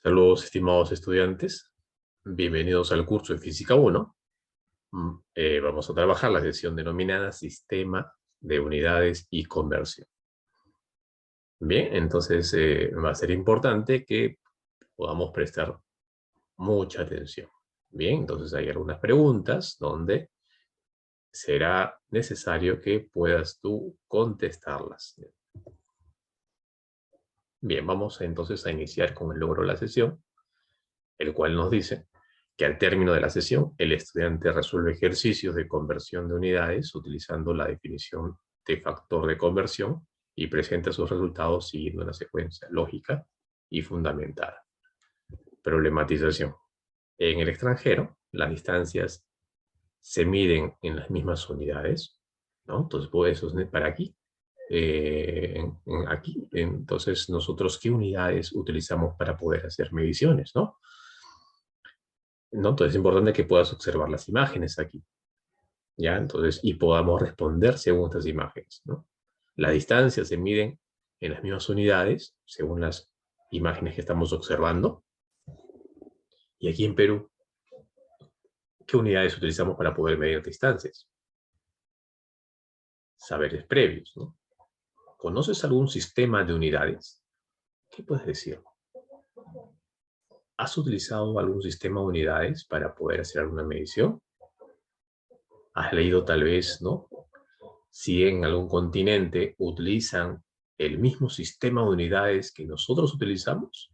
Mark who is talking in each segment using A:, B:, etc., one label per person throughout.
A: Saludos, estimados estudiantes. Bienvenidos al curso de Física 1. Vamos a trabajar la sesión denominada Sistema de Unidades y Conversión. Bien, entonces va a ser importante que podamos prestar mucha atención. Bien, entonces hay algunas preguntas donde será necesario que puedas tú contestarlas. Bien, vamos entonces a iniciar con el logro de la sesión, el cual nos dice que al término de la sesión, el estudiante resuelve ejercicios de conversión de unidades utilizando la definición de factor de conversión y presenta sus resultados siguiendo una secuencia lógica y fundamentada. Problematización. En el extranjero, las distancias se miden en las mismas unidades, ¿no? Entonces, pues eso es para aquí. Aquí, entonces, nosotros, ¿qué unidades utilizamos para poder hacer mediciones, no? ¿No? Entonces es importante que puedas observar las imágenes aquí, ¿ya? Entonces, y podamos responder según estas imágenes, ¿no? Las distancias se miden en las mismas unidades, según las imágenes que estamos observando. Y aquí en Perú, ¿qué unidades utilizamos para poder medir distancias? Saberes previos, ¿no? ¿Conoces algún sistema de unidades? ¿Qué puedes decir? ¿Has utilizado algún sistema de unidades para poder hacer alguna medición? ¿Has leído tal vez, ¿no? Si en algún continente utilizan el mismo sistema de unidades que nosotros utilizamos,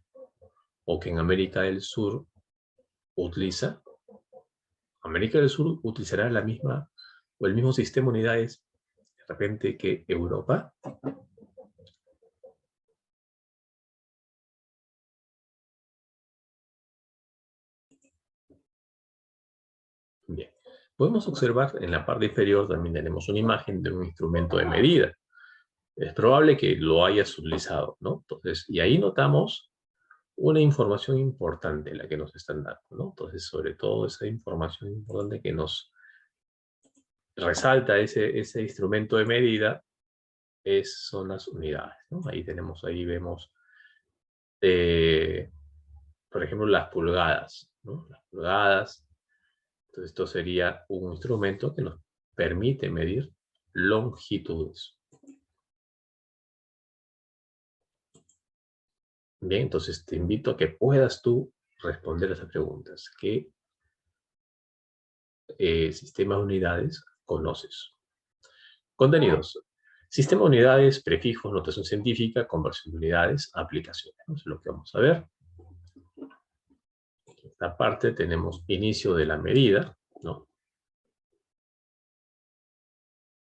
A: o que en América del Sur utiliza. América del Sur utilizará la misma o el mismo sistema de unidades de repente que Europa. Bien. Podemos observar en la parte inferior también tenemos una imagen de un instrumento de medida. Es probable que lo hayas utilizado, ¿no? Entonces, y ahí notamos una información importante la que nos están dando, ¿no? Entonces, sobre todo esa información importante que nos resalta ese instrumento de medida son las unidades, ¿no? Ahí vemos, por ejemplo, las pulgadas, ¿no? Las pulgadas. Entonces, esto sería un instrumento que nos permite medir longitudes. Bien, entonces te invito a que puedas tú responder a esas preguntas. ¿Qué sistema de unidades conoces? Contenidos. Sistema de unidades, prefijos, notación científica, conversión de unidades, aplicaciones. Eso es lo que vamos a ver. En esta parte tenemos inicio de la medida, ¿no?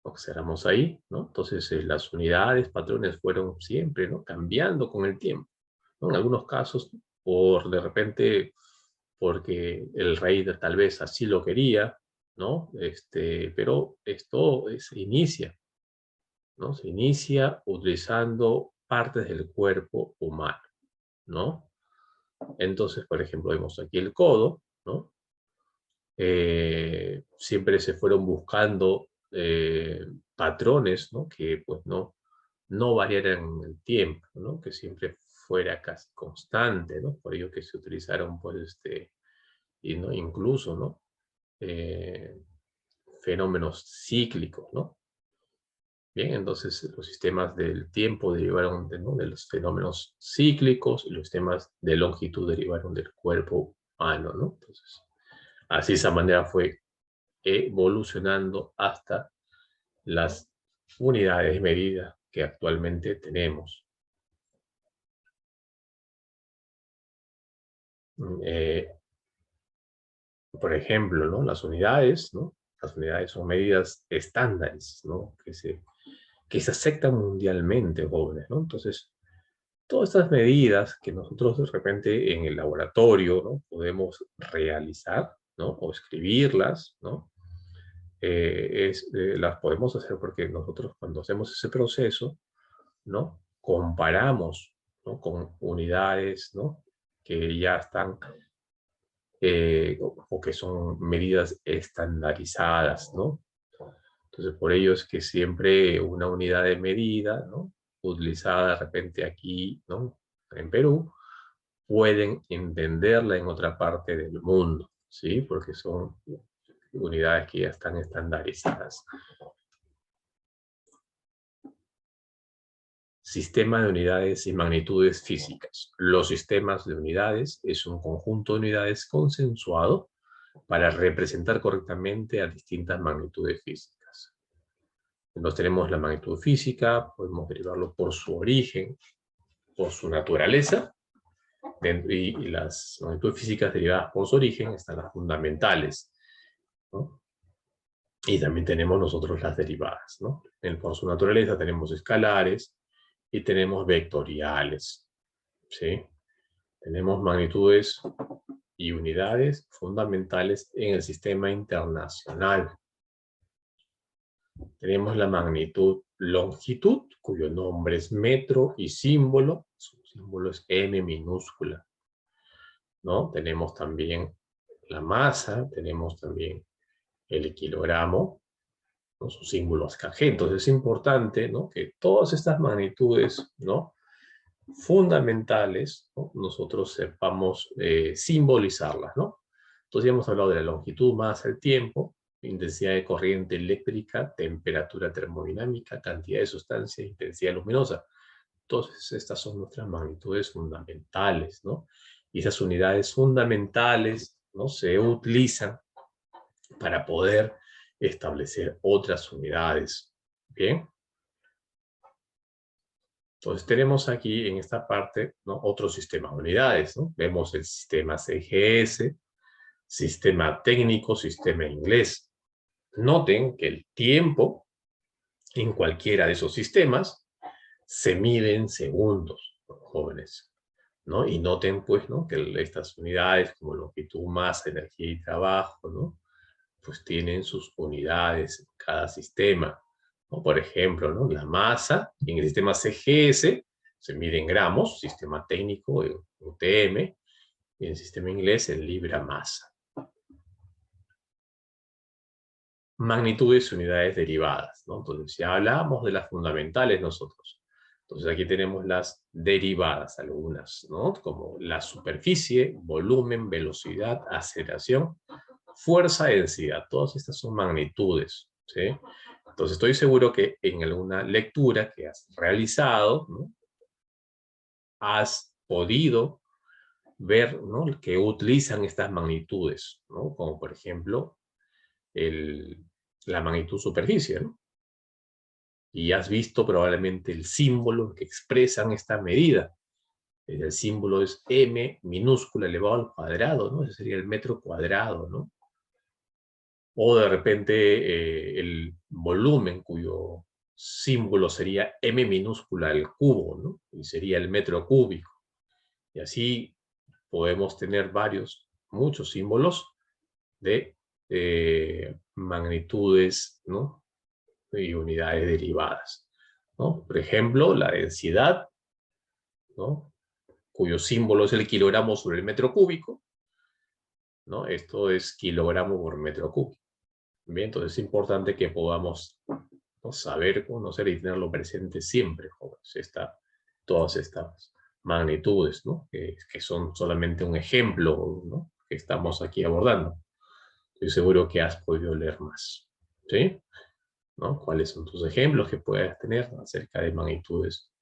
A: Observamos ahí, ¿no? Entonces las unidades, patrones fueron siempre, ¿no? Cambiando con el tiempo, ¿no? En algunos casos, de repente, porque el rey tal vez así lo quería, ¿no? Pero esto se inicia, ¿no? Se inicia utilizando partes del cuerpo humano, ¿no? Entonces, por ejemplo, vemos aquí el codo, ¿no? Siempre se fueron buscando patrones, ¿no? Que pues no variaran en el tiempo, ¿no? Que siempre fuera casi constante, ¿no? Por ello que se utilizaron, pues, y no, incluso, ¿no? Eh, Fenómenos cíclicos, ¿no? Bien, entonces los sistemas del tiempo derivaron ¿no? de los fenómenos cíclicos y los sistemas de longitud derivaron del cuerpo humano, ¿no? Entonces, así de esa manera fue evolucionando hasta las unidades de medida que actualmente tenemos. Eh, por ejemplo, ¿no? Las unidades, ¿no? Las unidades son medidas estándares, ¿no? Que se aceptan mundialmente, jóvenes, ¿no? Entonces, todas estas medidas que nosotros de repente en el laboratorio, ¿no? Podemos realizar, ¿no? O escribirlas, ¿no? Las podemos hacer porque nosotros cuando hacemos ese proceso, ¿no? Comparamos, ¿no? Con unidades, ¿no? Que ya están, o que son medidas estandarizadas, ¿no? Entonces, por ello es que siempre una unidad de medida, ¿no? Utilizada de repente aquí, ¿no? En Perú, pueden entenderla en otra parte del mundo, ¿sí? Porque son unidades que ya están estandarizadas. Sistema de unidades y magnitudes físicas. Los sistemas de unidades es un conjunto de unidades consensuado para representar correctamente a distintas magnitudes físicas. Entonces tenemos la magnitud física, podemos derivarlo por su origen, por su naturaleza, y las magnitudes físicas derivadas por su origen están las fundamentales, ¿no? Y también tenemos nosotros las derivadas, ¿no? Por su naturaleza tenemos escalares y tenemos vectoriales, ¿sí? Tenemos magnitudes y unidades fundamentales en el sistema internacional. Tenemos la magnitud longitud, cuyo nombre es metro y símbolo. Su símbolo es M minúscula, ¿no? Tenemos también la masa, tenemos también el kilogramo, ¿no? Su símbolo es kg. Entonces es importante, ¿no?, que todas estas magnitudes, ¿no?, fundamentales, ¿no?, nosotros sepamos simbolizarlas, ¿no? Entonces ya hemos hablado de la longitud, masa, el tiempo, intensidad de corriente eléctrica, temperatura termodinámica, cantidad de sustancia, intensidad luminosa. Entonces estas son nuestras magnitudes fundamentales, ¿no? Y esas unidades fundamentales, ¿no?, se utilizan para poder establecer otras unidades. ¿Bien? Entonces tenemos aquí en esta parte, ¿no?, otro sistema de unidades, ¿no? Vemos el sistema CGS, sistema técnico, sistema inglés. Noten que el tiempo en cualquiera de esos sistemas se mide en segundos, jóvenes, ¿no? Y noten, pues, ¿no?, que estas unidades como longitud, masa, energía y trabajo, ¿no?, pues tienen sus unidades en cada sistema, ¿no? Por ejemplo, ¿no?, la masa en el sistema CGS se mide en gramos, sistema técnico en UTM, y en el sistema inglés en libra-masa. Magnitudes y unidades derivadas, ¿no? Entonces ya hablábamos de las fundamentales nosotros. Entonces aquí tenemos las derivadas, algunas, ¿no?, como la superficie, volumen, velocidad, aceleración, fuerza, densidad. Todas estas son magnitudes, ¿sí? Entonces estoy seguro que en alguna lectura que has realizado, ¿no?, has podido ver, ¿no?, que utilizan estas magnitudes, ¿no? Como por ejemplo la magnitud superficie, ¿no? Y has visto probablemente el símbolo que expresan esta medida. El símbolo es m minúscula elevado al cuadrado, ¿no? Ese sería el metro cuadrado, ¿no? O de repente el volumen, cuyo símbolo sería m minúscula al cubo, ¿no? Y sería el metro cúbico. Y así podemos tener muchos símbolos de magnitudes, ¿no?, y unidades derivadas, ¿no? Por ejemplo, la densidad, ¿no?, cuyo símbolo es el kilogramo sobre el metro cúbico, ¿no? Esto es kilogramo por metro cúbico. Bien, entonces es importante que podamos, ¿no?, saber, conocer y tenerlo presente siempre, jóvenes, todas estas magnitudes, ¿no?, que son solamente un ejemplo, ¿no?, que estamos aquí abordando. Estoy seguro que has podido leer más, ¿sí? ¿No? ¿Cuáles son tus ejemplos que puedas tener acerca de magnitudes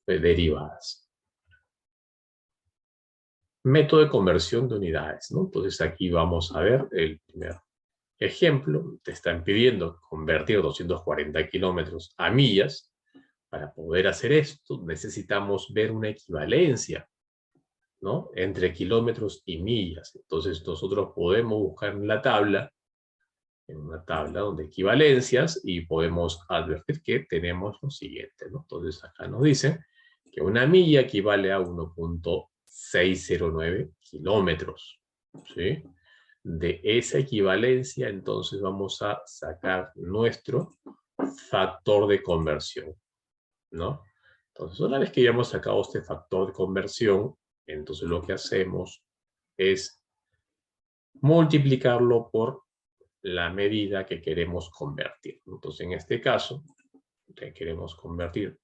A: derivadas? Método de conversión de unidades, ¿no? Entonces aquí vamos a ver el primer ejemplo. Te están pidiendo convertir 240 kilómetros a millas. Para poder hacer esto necesitamos ver una equivalencia, ¿no?, entre kilómetros y millas. Entonces nosotros podemos buscar en una tabla donde equivalencias, y podemos advertir que tenemos lo siguiente, ¿no? Entonces acá nos dice que una milla equivale a 1.609 kilómetros, ¿sí? De esa equivalencia, entonces vamos a sacar nuestro factor de conversión, ¿no? Entonces, una vez que ya hemos sacado este factor de conversión, entonces lo que hacemos es multiplicarlo por la medida que queremos convertir. Entonces, en este caso, queremos convertir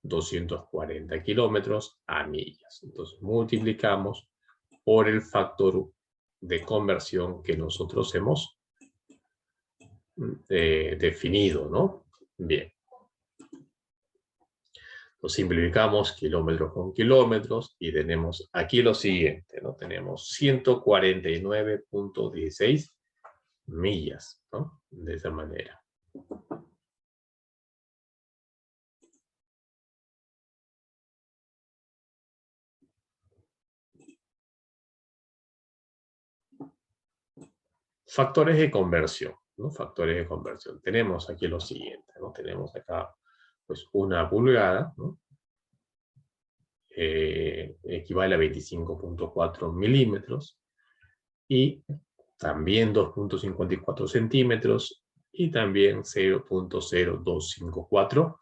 A: 240 kilómetros a millas. Entonces multiplicamos por el factor de conversión que nosotros hemos definido, ¿no? Bien. Lo simplificamos kilómetros con kilómetros y tenemos aquí lo siguiente, ¿no? Tenemos 149.16 millas, ¿no? De esa manera. Factores de conversión, ¿no? Factores de conversión. Tenemos aquí lo siguiente, ¿no? Tenemos acá, pues, una pulgada, ¿no? Equivale a 25.4 milímetros y también 2.54 centímetros y también 0.0254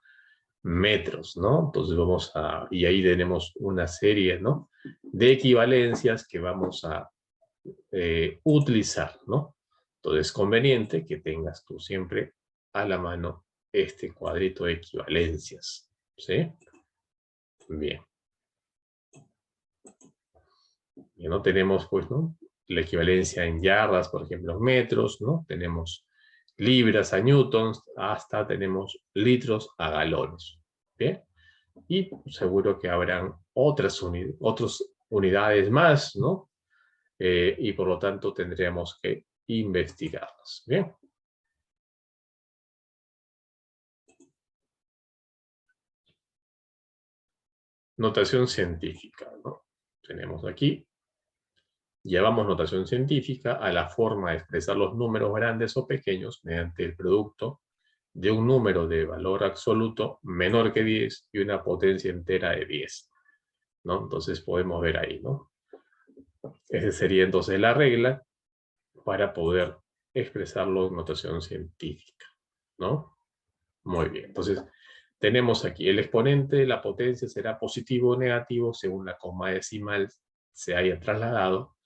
A: metros, ¿no? Entonces vamos a, y ahí tenemos una serie, ¿no? De equivalencias que vamos a utilizar, ¿no? Entonces es conveniente que tengas tú siempre a la mano este cuadrito de equivalencias, ¿sí? Bien. Y no tenemos, pues, ¿no? La equivalencia en yardas, por ejemplo, metros, ¿no? Tenemos libras a newtons, hasta tenemos litros a galones, ¿bien? Y seguro que habrán otras unidades más, ¿no? Y por lo tanto tendríamos que investigarlas, ¿bien? Notación científica, ¿no? Tenemos aquí, llevamos notación científica a la forma de expresar los números grandes o pequeños mediante el producto de un número de valor absoluto menor que 10 y una potencia entera de 10, ¿no? Entonces podemos ver ahí, ¿no? Esa sería entonces la regla para poder expresarlo en notación científica, ¿no? Muy bien, entonces tenemos aquí el exponente de la potencia será positivo o negativo según la coma decimal se haya trasladado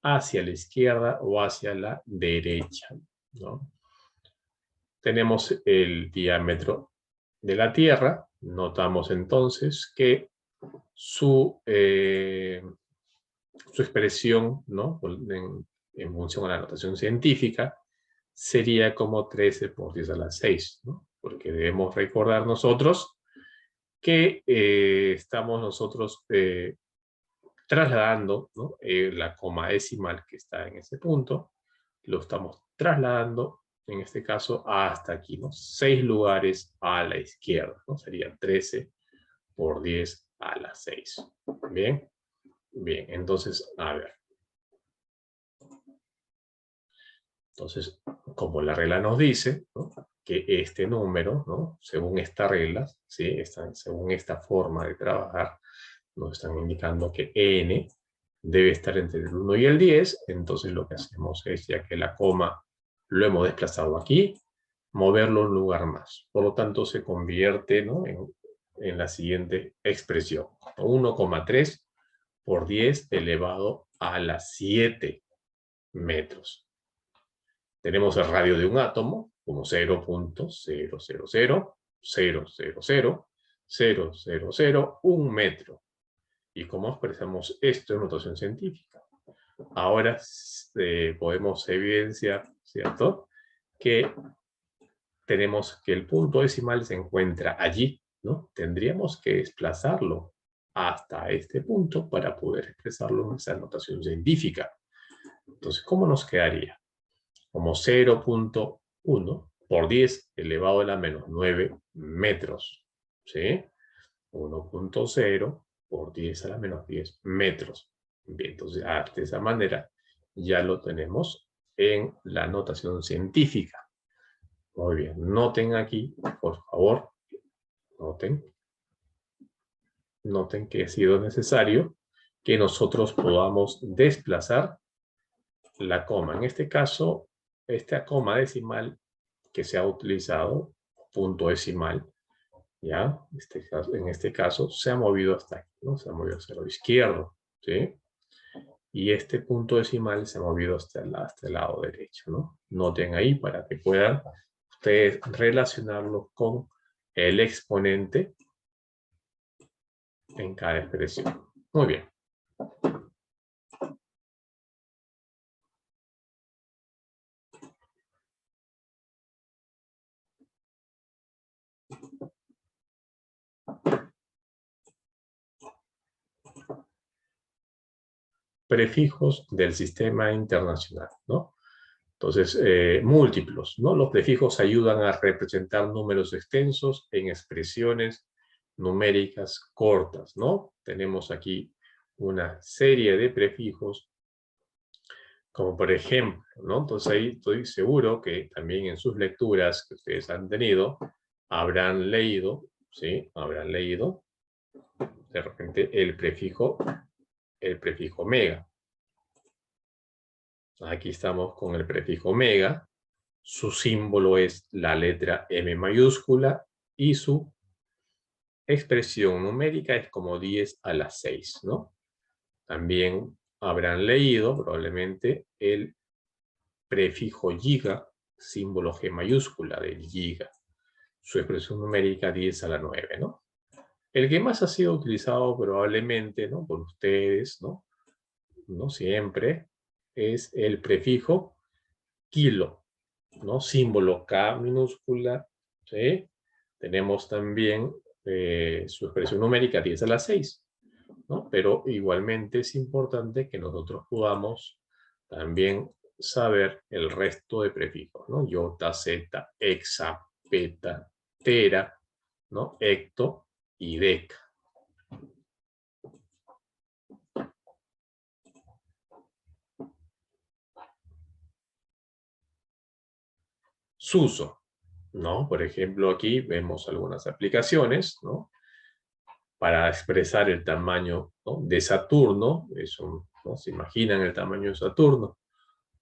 A: hacia la izquierda o hacia la derecha, ¿no? Tenemos el diámetro de la Tierra. Notamos entonces que su expresión, ¿no? En función a la notación científica sería como 13 por 10 a la 6, ¿no? Porque debemos recordar nosotros que estamos nosotros trasladando, ¿no? La coma decimal que está en ese punto, lo estamos trasladando, en este caso, hasta aquí, ¿no? 6 lugares a la izquierda, ¿no? Sería 13 por 10 a la 6. ¿Bien? Bien, entonces, a ver. Entonces, como la regla nos dice, ¿no? Que este número, ¿no? Según esta regla, ¿sí? Según esta forma de trabajar, nos están indicando que n debe estar entre el 1 y el 10, entonces lo que hacemos es, ya que la coma lo hemos desplazado aquí, moverlo un lugar más. Por lo tanto, se convierte, ¿no? en la siguiente expresión. 1,3 por 10 elevado a la 7 metros. Tenemos el radio de un átomo como 0.00000000001 metro. ¿Y cómo expresamos esto en notación científica? Ahora podemos evidenciar, ¿cierto?, que tenemos que el punto decimal se encuentra allí, ¿no? Tendríamos que desplazarlo hasta este punto para poder expresarlo en esa notación científica. Entonces, ¿cómo nos quedaría? Como 0.1 por 10 elevado a la menos 9 metros, ¿sí? 1.0 por 10 a la menos 10 metros. Bien, entonces, de esa manera ya lo tenemos en la notación científica. Muy bien, noten aquí, por favor, noten que ha sido necesario que nosotros podamos desplazar la coma. En este caso, esta coma decimal que se ha utilizado, punto decimal, ¿ya? En este caso se ha movido hasta aquí, ¿no? Se ha movido hacia el izquierdo, ¿sí? Y este punto decimal se ha movido hasta el lado derecho, ¿no? Noten ahí para que puedan ustedes relacionarlo con el exponente en cada expresión. Muy bien. Prefijos del sistema internacional, ¿no? Entonces, múltiplos, ¿no? Los prefijos ayudan a representar números extensos en expresiones numéricas cortas, ¿no? Tenemos aquí una serie de prefijos, como por ejemplo, ¿no? Entonces ahí estoy seguro que también en sus lecturas que ustedes han tenido, habrán leído, ¿sí? Habrán leído de repente el prefijo mega. Aquí estamos con el prefijo mega. Su símbolo es la letra M mayúscula y su expresión numérica es como 10 a la 6, ¿no? También habrán leído probablemente el prefijo giga, símbolo G mayúscula del giga. Su expresión numérica 10 a la 9, ¿no? El que más ha sido utilizado probablemente, ¿no? Por ustedes, ¿no? No siempre, es el prefijo kilo, ¿no? Símbolo K minúscula, ¿sí? Tenemos también su expresión numérica 10 a la 6, ¿no? Pero igualmente es importante que nosotros podamos también saber el resto de prefijos, ¿no? Iota, zeta, hexa, peta, tera, ¿no? Hecto y deca. Su uso, ¿no? Por ejemplo, aquí vemos algunas aplicaciones, ¿no? Para expresar el tamaño, ¿no? de Saturno, ¿no? ¿Se imaginan el tamaño de Saturno?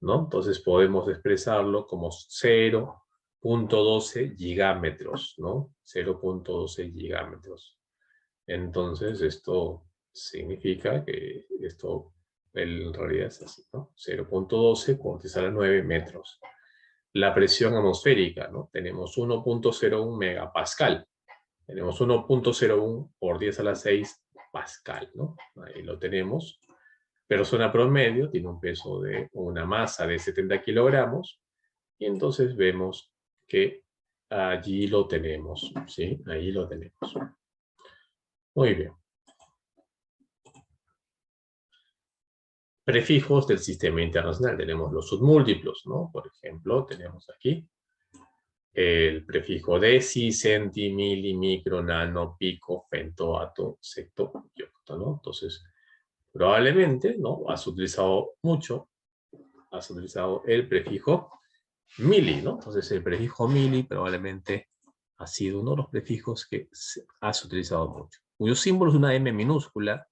A: ¿No? Entonces podemos expresarlo como 0.12 gigámetros, ¿no? 0.12 gigámetros. Entonces esto significa que esto en realidad es así, ¿no? 0.12 por 10 a la 9 metros. La presión atmosférica, ¿no? Tenemos 1.01 megapascal. Tenemos 1.01 por 10 a la 6 pascal, ¿no? Ahí lo tenemos. Persona promedio tiene un peso de una masa de 70 kilogramos y entonces vemos que allí lo tenemos, ¿sí? Ahí lo tenemos. Muy bien. Prefijos del sistema internacional. Tenemos los submúltiplos, ¿no? Por ejemplo, tenemos aquí el prefijo deci, centi, mili, micro, nano, pico, femto, ato, secto y octo, ¿no? Entonces, probablemente, ¿no? Has utilizado el prefijo mili, ¿no? Entonces, el prefijo mili probablemente ha sido uno de los prefijos que has utilizado mucho. Cuyo símbolo es una M minúscula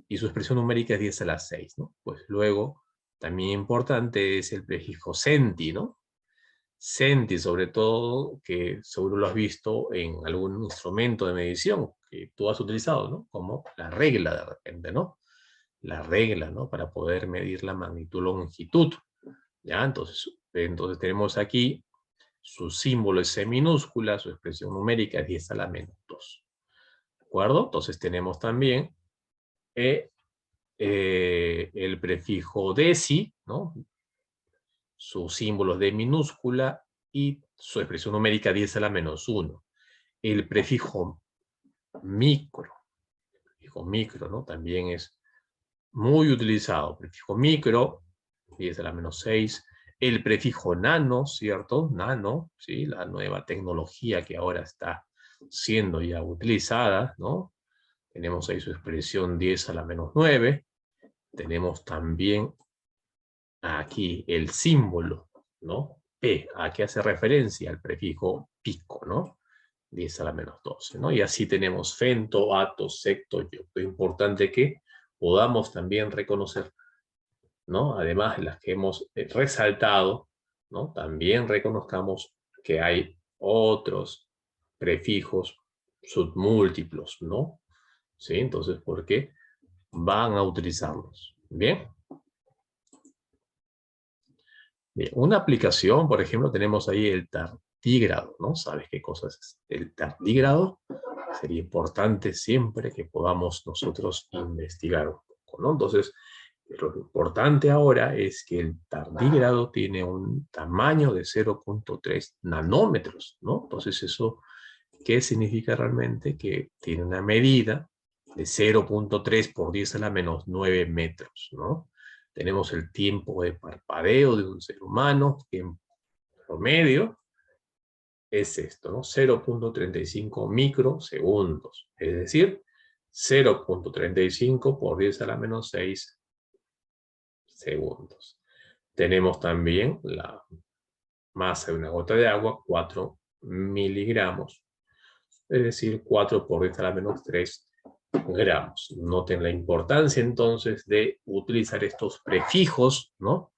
A: y su expresión numérica es 10 a la 6, ¿no? Pues luego, también importante es el prefijo centi, ¿no? Centi, sobre todo, que seguro lo has visto en algún instrumento de medición que tú has utilizado, ¿no? Como la regla de repente, ¿no? La regla, ¿no? Para poder medir la magnitud longitud, ¿ya? Entonces tenemos aquí su símbolo es C minúscula, su expresión numérica es 10 a la menos 2. ¿De acuerdo? Entonces tenemos también el prefijo deci, ¿no? Su símbolo es D minúscula y su expresión numérica 10 a la menos 1. El prefijo micro, ¿no? También es muy utilizado. Prefijo micro, 10 a la menos 6. El prefijo nano, ¿cierto? Nano, ¿sí? La nueva tecnología que ahora está siendo ya utilizada, ¿no? Tenemos ahí su expresión 10 a la menos 9. Tenemos también aquí el símbolo, ¿no? P, ¿a qué hace referencia? Al prefijo pico, ¿no? 10 a la menos 12, ¿no? Y así tenemos femto, ato, secto y octo. Es importante que podamos también reconocer, ¿no? Además de las que hemos resaltado, ¿no? También reconozcamos que hay otros prefijos submúltiplos, ¿no? ¿Sí? Entonces, ¿por qué van a utilizarlos? Bien. Bien, una aplicación, por ejemplo, tenemos ahí el tardígrado, ¿no? ¿Sabes qué cosa es el tardígrado? sería importante siempre que podamos nosotros investigar un poco, ¿no? Entonces, lo importante ahora es que el tardígrado tiene un tamaño de 0.3 nanómetros, ¿no? Entonces, ¿eso qué significa realmente? Que tiene una medida de 0.3 por 10 a la menos 9 metros, ¿no? Tenemos el tiempo de parpadeo de un ser humano, que en promedio es esto, ¿no? 0.35 microsegundos, es decir, 0.35 por 10 a la menos 6 segundos. Tenemos también la masa de una gota de agua, 4 miligramos, es decir, 4 por 10 a la menos 3 gramos. Noten la importancia entonces de utilizar estos prefijos, ¿no?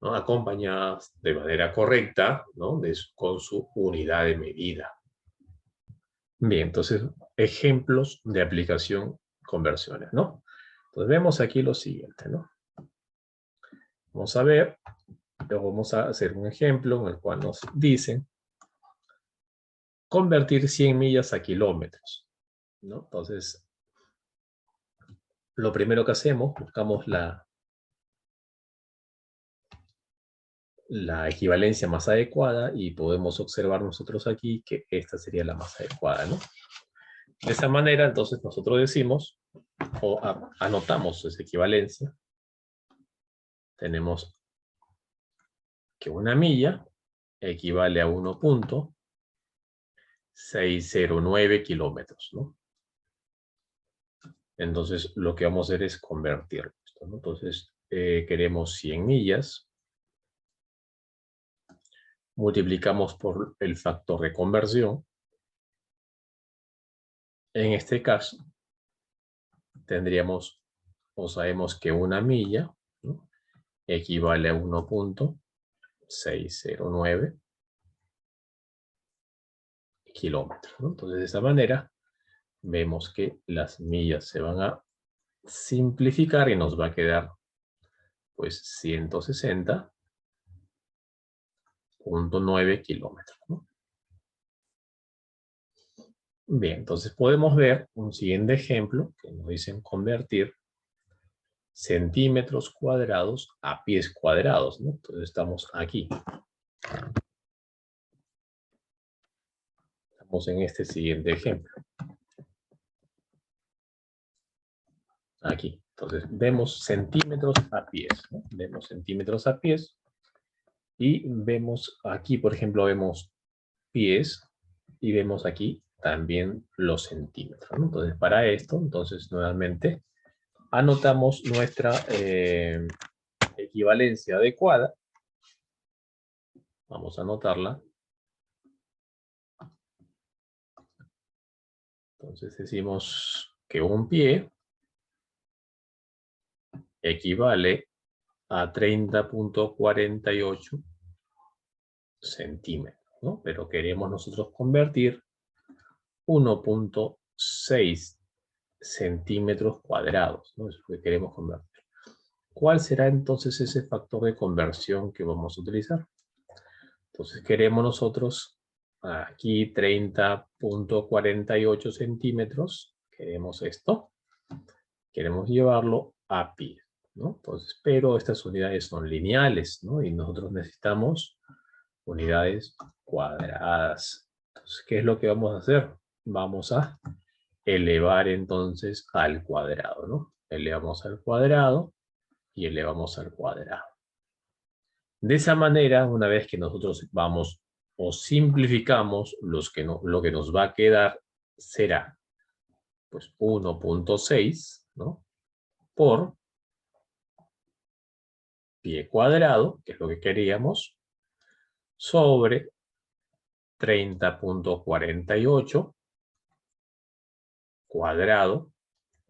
A: Acompañadas de manera correcta, ¿no? Con su unidad de medida. Bien, entonces, ejemplos de aplicación conversiones, ¿no? Entonces, vemos aquí lo siguiente, ¿no? Vamos a ver, luego vamos a hacer un ejemplo en el cual nos dicen convertir 100 millas a kilómetros, ¿no? Entonces, lo primero que hacemos, buscamos la equivalencia más adecuada y podemos observar nosotros aquí que esta sería la más adecuada, ¿no? De esa manera, entonces, nosotros decimos o anotamos esa equivalencia. Tenemos que una milla equivale a 1.609 kilómetros, ¿no? Entonces, lo que vamos a hacer es convertirlo, ¿no? Entonces, queremos 100 millas. Multiplicamos por el factor de conversión. En este caso, tendríamos, o sabemos que una milla, ¿no?, equivale a 1.609 kilómetros, ¿no? Entonces, de esa manera, vemos que las millas se van a simplificar y nos va a quedar, pues, 160.9 kilómetros, ¿no? Bien, entonces podemos ver un siguiente ejemplo que nos dicen convertir centímetros cuadrados a pies cuadrados, ¿no? Entonces estamos aquí. Estamos en este siguiente ejemplo. Aquí. Entonces vemos centímetros a pies, ¿no? Vemos centímetros a pies. Y vemos aquí, por ejemplo, vemos pies y vemos aquí también los centímetros, ¿no? Entonces, para esto, entonces, nuevamente, anotamos nuestra equivalencia adecuada. Vamos a anotarla. Entonces, decimos que un pie equivale a 30.48 centímetros, ¿no? Pero queremos nosotros convertir 1.6 centímetros cuadrados, ¿no? Es lo que queremos convertir. ¿Cuál será entonces ese factor de conversión que vamos a utilizar? Entonces queremos nosotros aquí 30.48 centímetros, queremos esto, queremos llevarlo a pi, ¿no? Entonces, pero estas unidades son lineales, ¿no? Y nosotros necesitamos unidades cuadradas. Entonces, ¿qué es lo que vamos a hacer? Vamos a elevar entonces al cuadrado, ¿no? Elevamos al cuadrado y elevamos al cuadrado. De esa manera, una vez que nosotros vamos o simplificamos, lo que nos va a quedar será pues 1.6, ¿no?, por pie cuadrado, que es lo que queríamos, sobre 30.48 cuadrado,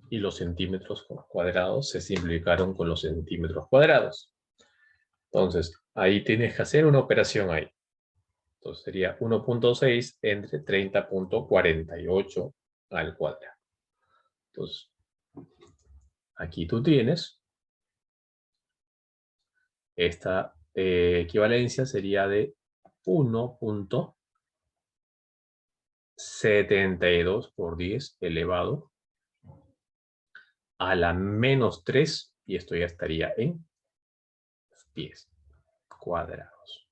A: y los centímetros cuadrados se simplificaron con los centímetros cuadrados. Entonces, ahí tienes que hacer una operación ahí. Entonces sería 1.6 entre 30.48 al cuadrado. Entonces, aquí tú tienes esta equivalencia sería de 1.6 72 por 10 elevado a la menos 3, y esto ya estaría en pies cuadrados.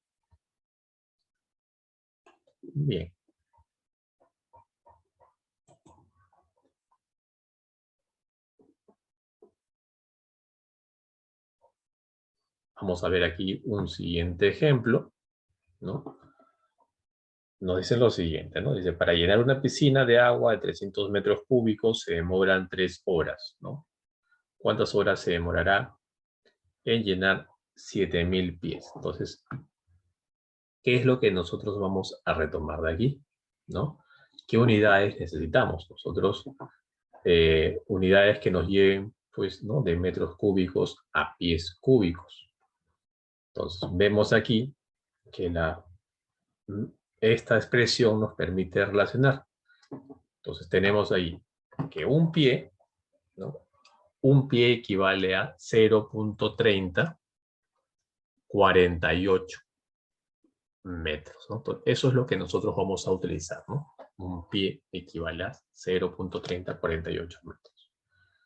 A: Bien. Vamos a ver aquí un siguiente ejemplo, ¿no? Nos dice lo siguiente, ¿no? Dice, para llenar una piscina de agua de 300 metros cúbicos se demoran 3 horas, ¿no? ¿Cuántas horas se demorará en llenar 7000 pies? Entonces, ¿qué es lo que nosotros vamos a retomar de aquí? ¿No? ¿Qué unidades necesitamos? Nosotros, unidades que nos lleven, pues, ¿no? De metros cúbicos a pies cúbicos. Entonces, vemos aquí que esta expresión nos permite relacionar. Entonces, tenemos ahí que un pie, ¿no? Un pie equivale a 0.3048 metros, ¿no? Entonces, eso es lo que nosotros vamos a utilizar, ¿no? Un pie equivale a 0.3048 metros.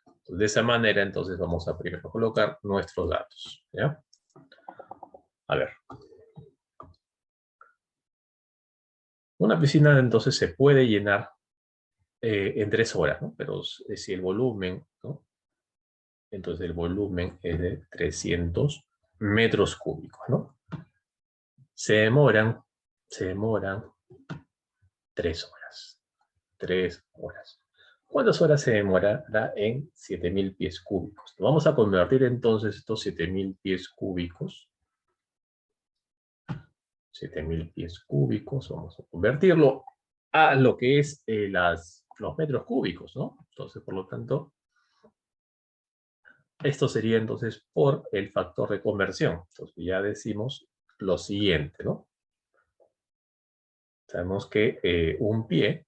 A: Entonces, de esa manera, entonces, vamos a primero colocar nuestros datos, ¿ya? A ver. Una piscina, entonces, se puede llenar en 3 horas, ¿no? Pero si el volumen, ¿no? Entonces, el volumen es de 300 metros cúbicos, ¿no? Se demoran 3 horas. 3 horas. ¿Cuántas horas se demorará en 7000 pies cúbicos? Vamos a convertir entonces estos 7000 pies cúbicos. 7000 pies cúbicos, vamos a convertirlo a lo que es los metros cúbicos, ¿no? Entonces, por lo tanto, esto sería entonces por el factor de conversión. Entonces, ya decimos lo siguiente, ¿no? Sabemos que un pie,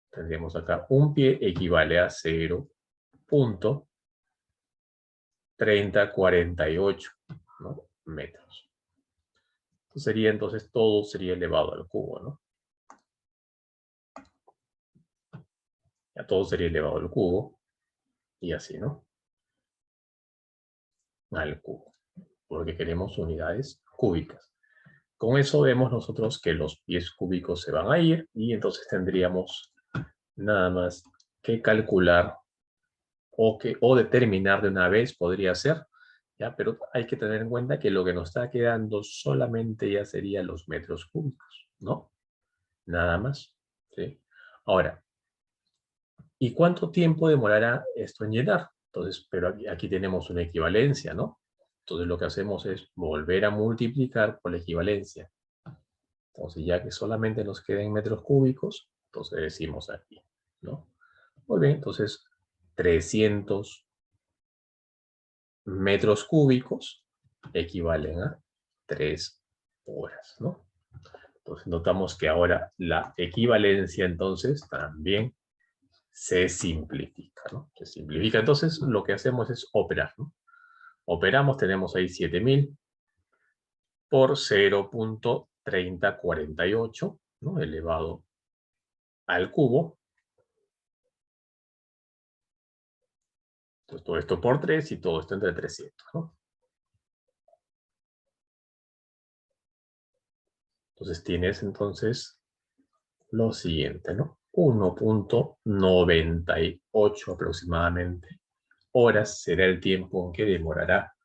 A: tendríamos acá, un pie equivale a 0.3048, ¿no? Metros. Sería entonces todo sería elevado al cubo, ¿no? Ya todo sería elevado al cubo y así, ¿no? Al cubo, porque queremos unidades cúbicas. Con eso vemos nosotros que los pies cúbicos se van a ir y entonces tendríamos nada más que calcular o determinar de una vez, podría ser, ¿ya? Pero hay que tener en cuenta que lo que nos está quedando solamente ya serían los metros cúbicos, ¿no? Nada más, ¿sí? Ahora, ¿y cuánto tiempo demorará esto en llenar? Entonces, pero aquí tenemos una equivalencia, ¿no? Entonces lo que hacemos es volver a multiplicar por la equivalencia. Entonces, ya que solamente nos queden metros cúbicos, entonces decimos aquí, ¿no? Muy bien, entonces 300 metros cúbicos equivalen a 3 horas, ¿no? Entonces notamos que ahora la equivalencia entonces también se simplifica, ¿no? Se simplifica. Entonces lo que hacemos es operar, ¿no? Operamos, tenemos ahí 7000 por 0.3048, ¿no? Elevado al cubo. Entonces todo esto por 3 y todo esto entre 300, ¿no? Entonces tienes entonces lo siguiente, ¿no? 1.98 aproximadamente horas será el tiempo en que demorará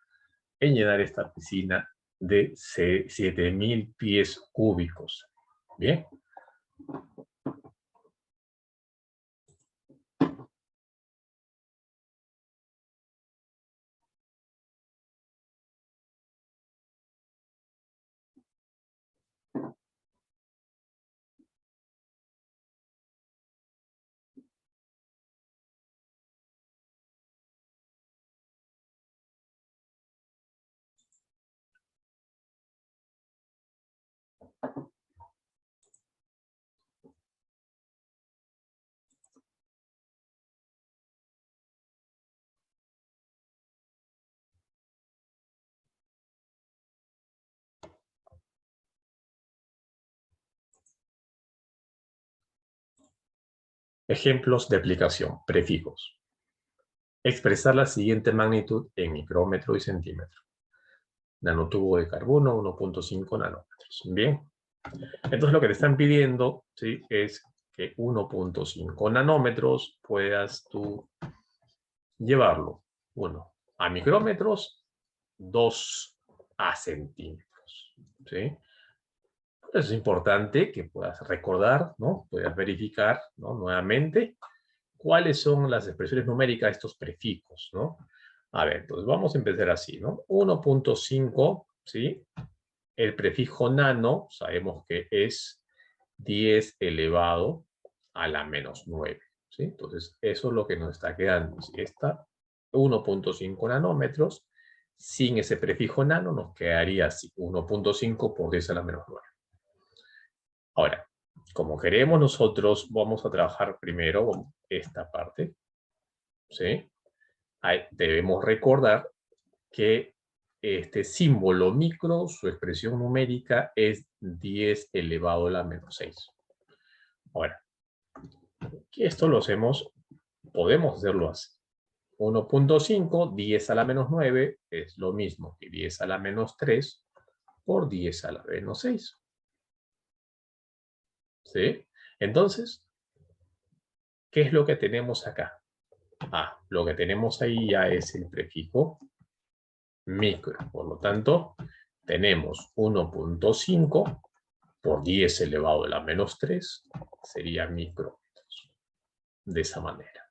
A: en llenar esta piscina de 7000 pies cúbicos. Bien. Ejemplos de aplicación. Prefijos. Expresar la siguiente magnitud en micrómetro y centímetro. Nanotubo de carbono, 1.5 nanómetros. Bien. Entonces lo que te están pidiendo, ¿sí?, es que 1.5 nanómetros puedas tú llevarlo, 1 a micrómetros, 2 a centímetros, ¿sí? Es importante que puedas recordar, ¿no? Puedas verificar, ¿no?, nuevamente cuáles son las expresiones numéricas de estos prefijos, ¿no? A ver, entonces vamos a empezar así, ¿no? 1.5, ¿sí? El prefijo nano, sabemos que es 10 elevado a la menos 9, ¿sí? Entonces, eso es lo que nos está quedando. Si está 1.5 nanómetros, sin ese prefijo nano nos quedaría así, 1.5 por 10 a la menos 9. Ahora, como queremos nosotros, vamos a trabajar primero con esta parte, ¿sí? Ahí debemos recordar que este símbolo micro, su expresión numérica es 10 elevado a la menos 6. Ahora, esto lo hacemos, podemos hacerlo así. 1.5, 10 a la menos 9, es lo mismo que 10 a la menos 3 por 10 a la menos 6. ¿Sí? Entonces, ¿qué es lo que tenemos acá? Ah, lo que tenemos ahí ya es el prefijo micro. Por lo tanto, tenemos 1.5 por 10 elevado a la menos 3, sería micrómetros. De esa manera.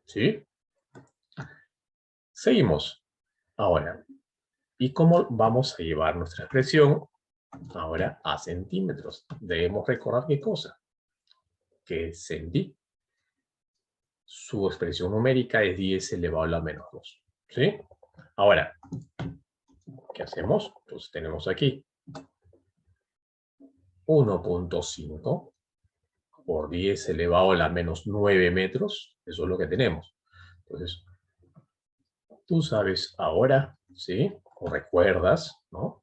A: ¿Sí? Seguimos. Ahora, ¿y cómo vamos a llevar nuestra expresión ahora a centímetros? Debemos recordar qué cosa. Que centi, su expresión numérica es 10 elevado a la menos 2. ¿Sí? Ahora, ¿qué hacemos? Pues tenemos aquí 1.5 por 10 elevado a la menos 9 metros. Eso es lo que tenemos. Entonces, tú sabes ahora, ¿sí? O recuerdas, ¿no?,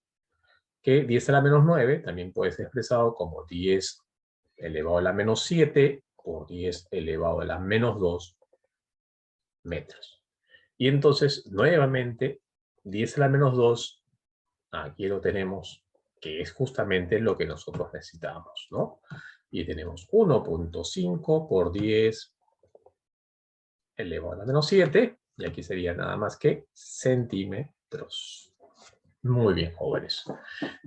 A: que 10 a la menos 9 también puede ser expresado como 10 elevado a la menos 7 por 10 elevado a la menos 2 metros. Y entonces, nuevamente, 10 a la menos 2, aquí lo tenemos, que es justamente lo que nosotros necesitamos, ¿no? Y tenemos 1.5 por 10 elevado a la menos 7, y aquí sería nada más que centímetros. Muy bien, jóvenes.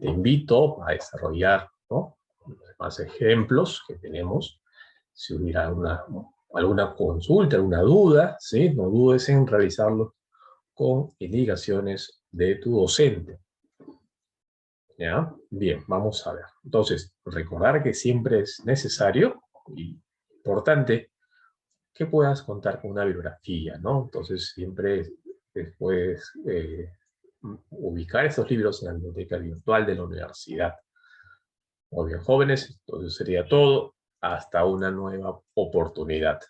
A: Te invito a desarrollar, ¿no?, más ejemplos que tenemos. Si hubiera alguna consulta, alguna duda, ¿sí?, no dudes en realizarlo con indicaciones de tu docente. ¿Ya? Bien, vamos a ver. Entonces, recordar que siempre es necesario y importante que puedas contar con una bibliografía, ¿no? Entonces, siempre puedes ubicar esos libros en la biblioteca virtual de la universidad. Muy bien, jóvenes, entonces sería todo. Hasta una nueva oportunidad.